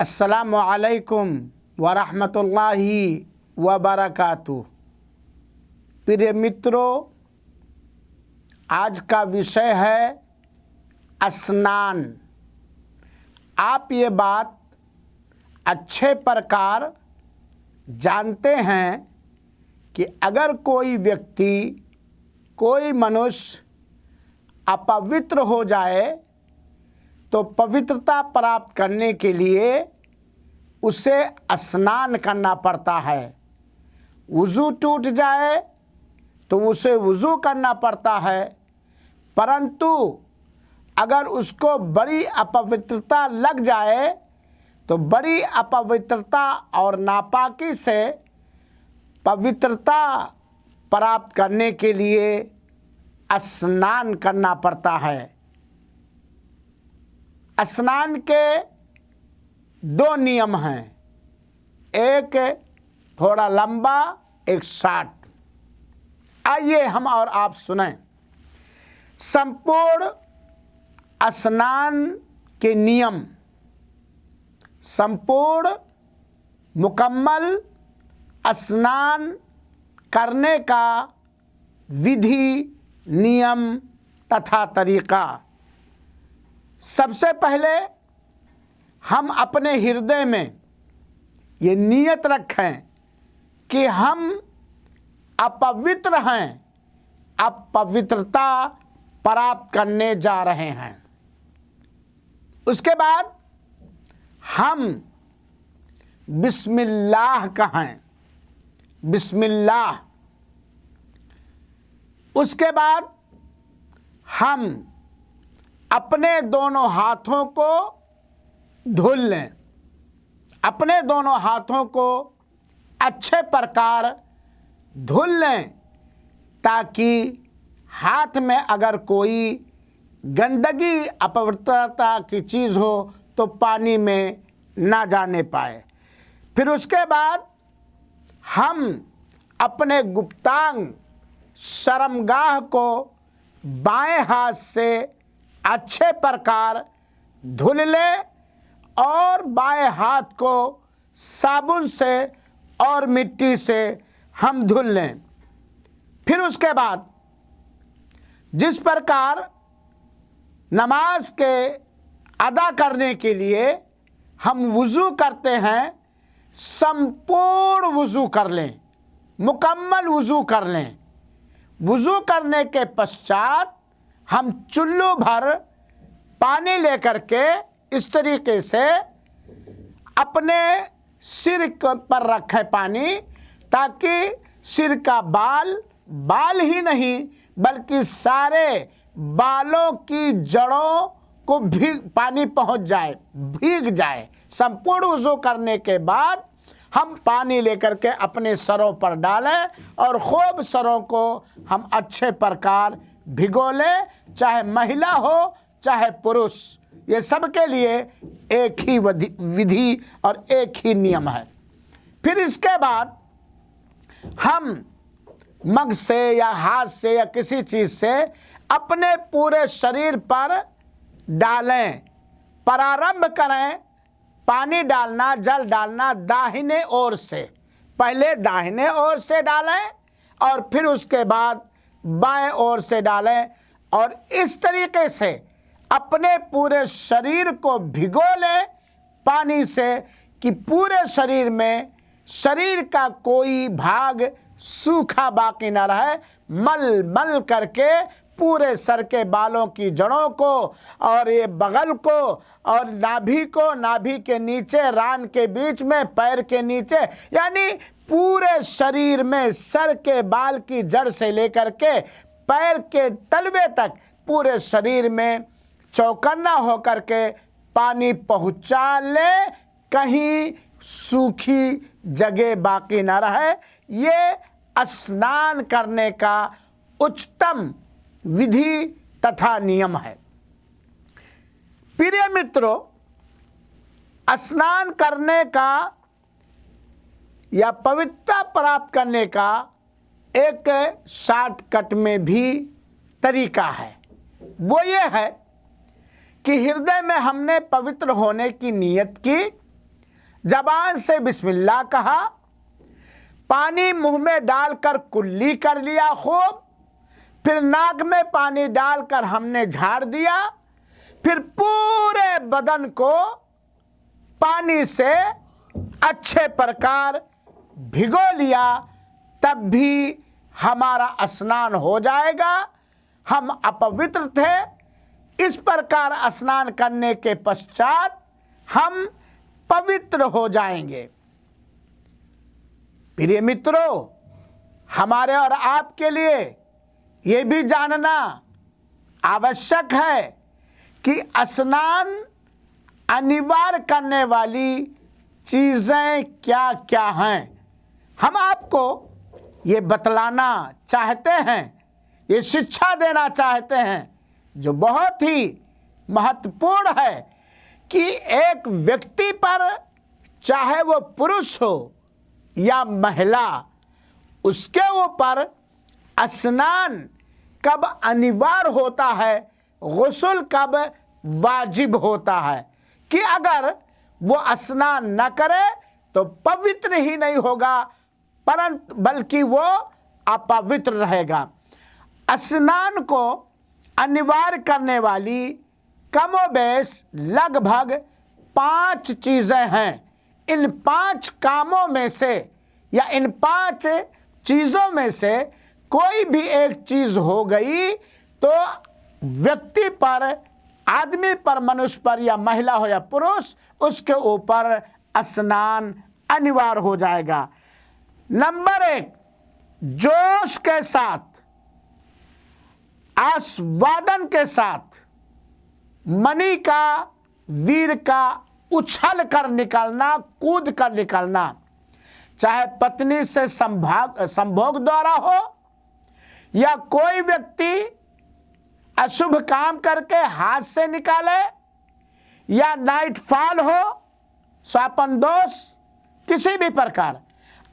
अस्सलामु अलैकुम वरहमतुल्लाहि वबरकातुह। प्रिय मित्रों, आज का विषय है स्नान। आप ये बात अच्छे प्रकार जानते हैं कि अगर कोई व्यक्ति, कोई मनुष्य अपवित्र हो जाए तो पवित्रता प्राप्त करने के लिए उसे स्नान करना पड़ता है। वुज़ू टूट जाए तो उसे वुज़ू करना पड़ता है, परंतु अगर उसको बड़ी अपवित्रता लग जाए तो बड़ी अपवित्रता और नापाकी से पवित्रता प्राप्त करने के लिए स्नान करना पड़ता है। स्नान के दो नियम हैं, एक थोड़ा लंबा, एक शॉर्ट। आइए हम और आप सुनें। संपूर्ण स्नान के नियम, संपूर्ण मुकम्मल स्नान करने का विधि, नियम तथा तरीका। सबसे पहले हम अपने हृदय में ये नियत रखें कि हम अपवित्र हैं, अपवित्रता प्राप्त करने जा रहे हैं। उसके बाद हम बिस्मिल्लाह कहें, बिस्मिल्लाह। उसके बाद हम अपने दोनों हाथों को धुल लें, अपने दोनों हाथों को अच्छे प्रकार धुल लें, ताकि हाथ में अगर कोई गंदगी, अपवित्रता की चीज़ हो तो पानी में ना जाने पाए। फिर उसके बाद हम अपने गुप्तांग शर्मगाह को बाएं हाथ से अच्छे प्रकार धुल ले और बाएं हाथ को साबुन से और मिट्टी से हम धुल लें। फिर उसके बाद जिस प्रकार नमाज के अदा करने के लिए हम वुज़ू करते हैं, संपूर्ण वुज़ू कर लें, मुकम्मल वुज़ू कर लें। वुज़ू करने के पश्चात हम चुल्लू भर पानी लेकर के इस तरीके से अपने सिर पर रखें पानी, ताकि सिर का बाल ही नहीं बल्कि सारे बालों की जड़ों को पानी पहुंच जाए, भीग जाए। संपूर्ण वुज़ू करने के बाद हम पानी लेकर के अपने सरों पर डालें और खूब सरों को हम अच्छे प्रकार भिगो लें, चाहे महिला हो चाहे पुरुष। ये सबके लिए एक ही विधि और एक ही नियम है। फिर इसके बाद हम मग से या हाथ से या किसी चीज़ से अपने पूरे शरीर पर डालें। प्रारंभ करें पानी डालना, जल डालना दाहिने ओर से। पहले दाहिने ओर से डालें और फिर उसके बाद बाएं ओर से डालें, और इस तरीके से अपने पूरे शरीर को भिगो लें पानी से, कि पूरे शरीर में शरीर का कोई भाग सूखा बाकी न रहे। मल मल करके पूरे सर के बालों की जड़ों को और ये बगल को और नाभि को, नाभि के नीचे, रान के बीच में, पैर के नीचे, यानी पूरे शरीर में सर के बाल की जड़ से लेकर के पैर के तलवे तक पूरे शरीर में चौकन्ना होकर के पानी पहुंचा ले, कहीं सूखी जगह बाकी न रहे। ये स्नान करने का उच्चतम विधि तथा नियम है। प्रिय मित्रों, स्नान करने का या पवित्रता प्राप्त करने का एक शॉर्टकट में भी तरीका है। वो ये है कि हृदय में हमने पवित्र होने की नियत की जबान से बिस्मिल्लाह कहा, पानी मुंह में डालकर कुल्ली कर लिया खूब, फिर नाक में पानी डालकर हमने झाड़ दिया, फिर पूरे बदन को पानी से अच्छे प्रकार भिगो लिया, तब भी हमारा स्नान हो जाएगा। हम अपवित्र थे, इस प्रकार स्नान करने के पश्चात हम पवित्र हो जाएंगे। प्रिय मित्रों, हमारे और आपके लिए ये भी जानना आवश्यक है कि स्नान अनिवार्य करने वाली चीज़ें क्या क्या हैं। हम आपको ये बतलाना चाहते हैं, ये शिक्षा देना चाहते हैं जो बहुत ही महत्वपूर्ण है कि एक व्यक्ति पर, चाहे वो पुरुष हो या महिला, उसके ऊपर स्नान कब अनिवार्य होता है, गुस्ल कब वाजिब होता है, कि अगर वो स्नान न करे तो पवित्र ही नहीं होगा, परंतु बल्कि वो अपवित्र रहेगा। स्नान को अनिवार्य करने वाली कमोबेश लगभग 5 चीज़ें हैं। इन 5 कामों में से या इन 5 चीज़ों में से कोई भी एक चीज़ हो गई तो व्यक्ति पर, आदमी पर, मनुष्य पर, या महिला हो या पुरुष, उसके ऊपर स्नान अनिवार्य हो जाएगा। नंबर 1, जोश के साथ, आस्वादन के साथ, मणि का, वीर का उछल कर निकलना, कूद कर निकलना, चाहे पत्नी से संभोग द्वारा हो या कोई व्यक्ति अशुभ काम करके हाथ से निकाले, या नाइट फॉल हो, स्वापन दोष, किसी भी प्रकार,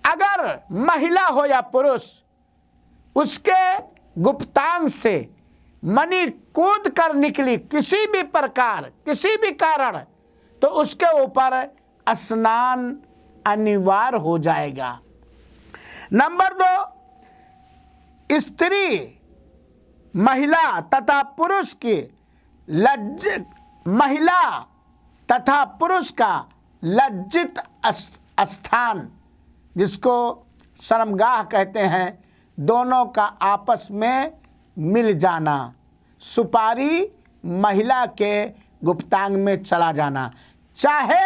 अगर महिला हो या पुरुष, उसके गुप्तांग से मणि कूद कर निकली किसी भी प्रकार, किसी भी कारण, तो उसके ऊपर स्नान अनिवार्य हो जाएगा। नंबर 2, स्त्री, महिला तथा पुरुष की महिला तथा पुरुष का लज्जित स्थान, जिसको शर्मगाह कहते हैं, दोनों का आपस में मिल जाना, सुपारी महिला के गुप्तांग में चला जाना, चाहे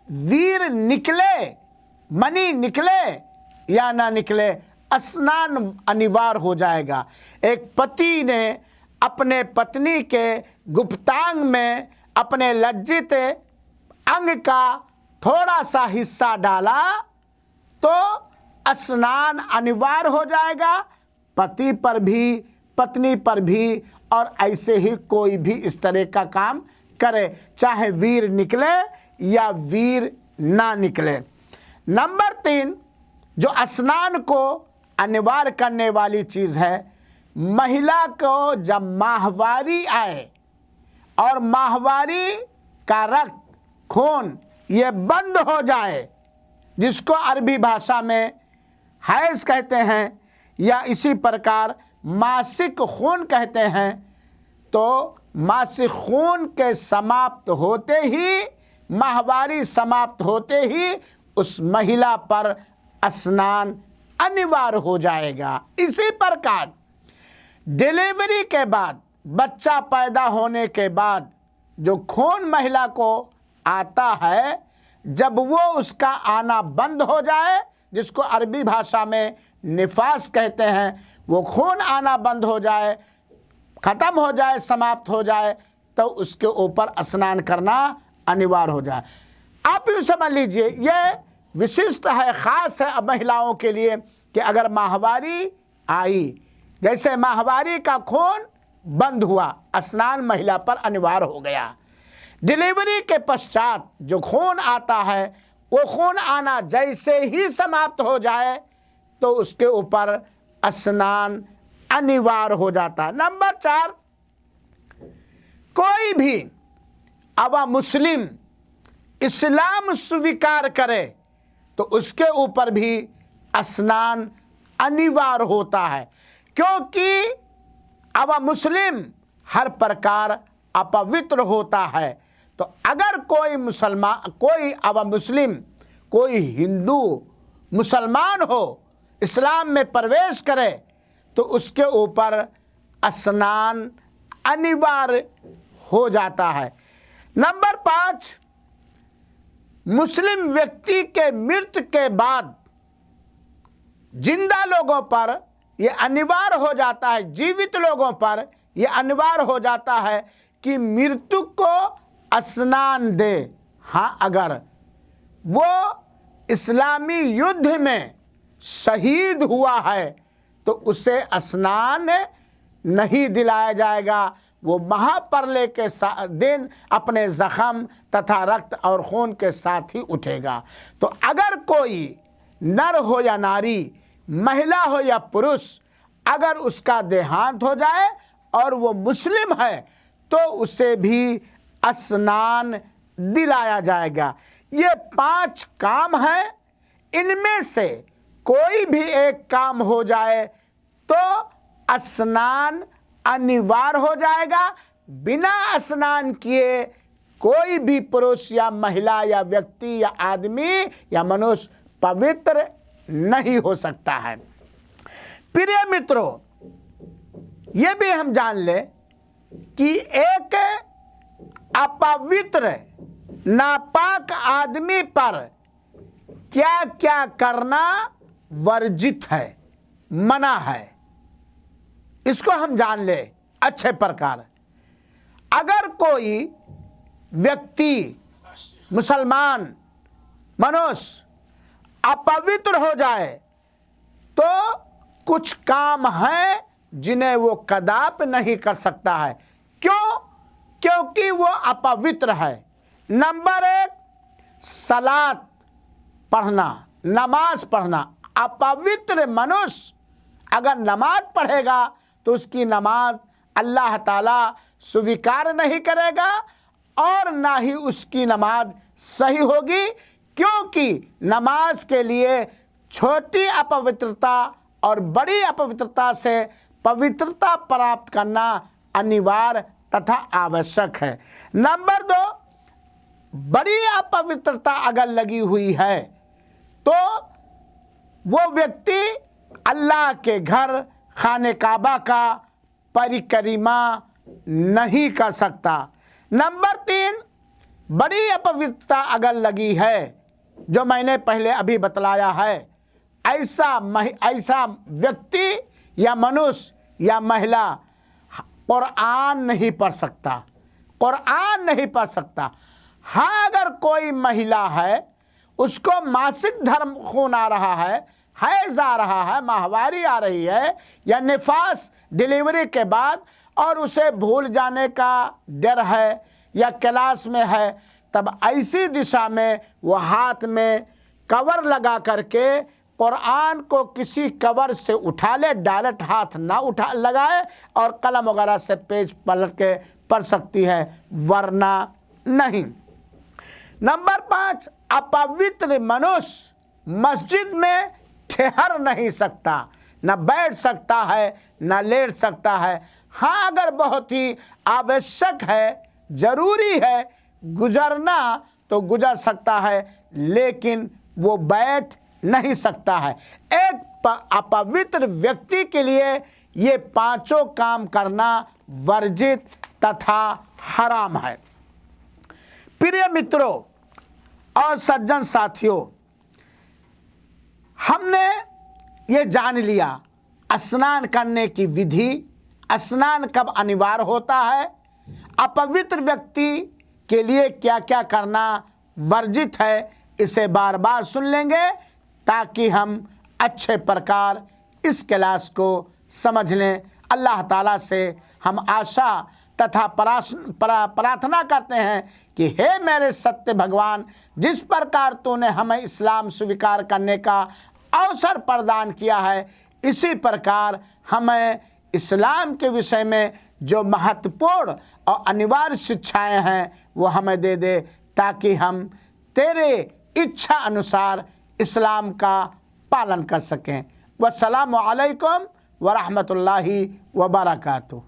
वीर निकले, मणि निकले या ना निकले, स्नान अनिवार्य हो जाएगा। एक पति ने अपने पत्नी के गुप्तांग में अपने लज्जित अंग का थोड़ा सा हिस्सा डाला तो स्नान अनिवार्य हो जाएगा, पति पर भी, पत्नी पर भी, और ऐसे ही कोई भी इस तरह का काम करे, चाहे वीर निकले या वीर ना निकले। नंबर 3, जो स्नान को अनिवार्य करने वाली चीज़ है, महिला को जब माहवारी आए और माहवारी का रक्त, खून ये बंद हो जाए, जिसको अरबी भाषा में हैज़ कहते हैं या इसी प्रकार मासिक खून कहते हैं, तो मासिक खून के समाप्त होते ही, माहवारी समाप्त होते ही उस महिला पर स्नान अनिवार्य हो जाएगा। इसी प्रकार डिलीवरी के बाद, बच्चा पैदा होने के बाद जो खून महिला को आता है, जब वो उसका आना बंद हो जाए, जिसको अरबी भाषा में निफास कहते हैं, वो खून आना बंद हो जाए, ख़त्म हो जाए, समाप्त हो जाए, तो उसके ऊपर स्नान करना अनिवार्य हो जाए। आप यूँ समझ लीजिए, ये विशिष्ट है, ख़ास है महिलाओं के लिए कि अगर माहवारी आई, जैसे माहवारी का खून बंद हुआ, स्नान महिला पर अनिवार्य हो गया। डिलीवरी के पश्चात जो खून आता है, वो खून आना जैसे ही समाप्त हो जाए तो उसके ऊपर स्नान अनिवार्य हो जाता है। नंबर 4, कोई भी अवा मुस्लिम इस्लाम स्वीकार करे तो उसके ऊपर भी स्नान अनिवार्य होता है, क्योंकि अब मुस्लिम हर प्रकार अपवित्र होता है। तो अगर कोई मुसलमान, कोई अब मुस्लिम, कोई हिंदू मुसलमान हो, इस्लाम में प्रवेश करे तो उसके ऊपर स्नान अनिवार्य हो जाता है। नंबर 5, मुस्लिम व्यक्ति के मृत्यु के बाद जिंदा लोगों पर यह अनिवार्य हो जाता है, जीवित लोगों पर यह अनिवार्य हो जाता है कि मृत्यु को स्नान दे। हाँ, अगर वो इस्लामी युद्ध में शहीद हुआ है तो उसे स्नान नहीं दिलाया जाएगा। वो महाप्रलय के दिन अपने जख्म तथा रक्त और खून के साथ ही उठेगा। तो अगर कोई नर हो या नारी, महिला हो या पुरुष, अगर उसका देहांत हो जाए और वो मुस्लिम है तो उसे भी स्नान दिलाया जाएगा। ये 5 काम हैं, इनमें से कोई भी एक काम हो जाए तो स्नान अनिवार्य हो जाएगा। बिना स्नान किए कोई भी पुरुष या महिला या व्यक्ति या आदमी या मनुष्य पवित्र नहीं हो सकता है। प्रिय मित्रों, ये भी हम जान ले कि एक अपवित्र नापाक आदमी पर क्या क्या करना वर्जित है, मना है, इसको हम जान ले अच्छे प्रकार। अगर कोई व्यक्ति, मुसलमान मनुष्य अपवित्र हो जाए तो कुछ काम है जिन्हें वो कदापि नहीं कर सकता है। क्यों? क्योंकि वो अपवित्र है। नंबर 1, सलात पढ़ना, नमाज पढ़ना। अपवित्र मनुष्य अगर नमाज पढ़ेगा तो उसकी नमाज अल्लाह ताला स्वीकार नहीं करेगा और ना ही उसकी नमाज सही होगी, क्योंकि नमाज के लिए छोटी अपवित्रता और बड़ी अपवित्रता से पवित्रता प्राप्त करना अनिवार्य तथा आवश्यक है। नंबर 2, बड़ी अपवित्रता अगर लगी हुई है तो वो व्यक्ति अल्लाह के घर खाने काबा का परिक्रमा नहीं कर सकता। नंबर 3, बड़ी अपवित्रता अगर लगी है, जो मैंने पहले अभी बतलाया है, ऐसा व्यक्ति या मनुष्य या महिला कुरान नहीं पढ़ सकता, कुरान नहीं पढ़ सकता। हाँ, अगर कोई महिला है, उसको मासिक धर्म खून आ रहा है, हैज आ रहा है, माहवारी आ रही है या निफास डिलीवरी के बाद, और उसे भूल जाने का डर है या क्लास में है, तब ऐसी दिशा में वो हाथ में कवर लगा करके कुरान को किसी कवर से उठा ले, डायरेक्ट हाथ ना उठा लगाए और कलम वगैरह से पेज पलट के पढ़ सकती है, वरना नहीं। नंबर 5, अपवित्र मनुष्य मस्जिद में ठहर नहीं सकता, न बैठ सकता है न लेट सकता है। हाँ, अगर बहुत ही आवश्यक है, जरूरी है गुजरना तो गुजर सकता है, लेकिन वो बैठ नहीं सकता है। एक अपवित्र व्यक्ति के लिए ये 5 काम करना वर्जित तथा हराम है। प्रिय मित्रों और सज्जन साथियों, हमने ये जान लिया स्नान करने की विधि, स्नान कब अनिवार्य होता है, अपवित्र व्यक्ति के लिए क्या क्या करना वर्जित है। इसे बार बार सुन लेंगे ताकि हम अच्छे प्रकार इस क्लास को समझ लें। अल्लाह ताला से हम आशा तथा प्रार्थना करते हैं कि हे मेरे सत्य भगवान, जिस प्रकार तूने हमें इस्लाम स्वीकार करने का अवसर प्रदान किया है, इसी प्रकार हमें इस्लाम के विषय में जो महत्वपूर्ण और अनिवार्य शिक्षाएं हैं वो हमें दे दे, ताकि हम तेरे इच्छा अनुसार इस्लाम का पालन कर सकें। वस्सलामु अलैकुम व रहमतुल्लाहि व बरकातुहू।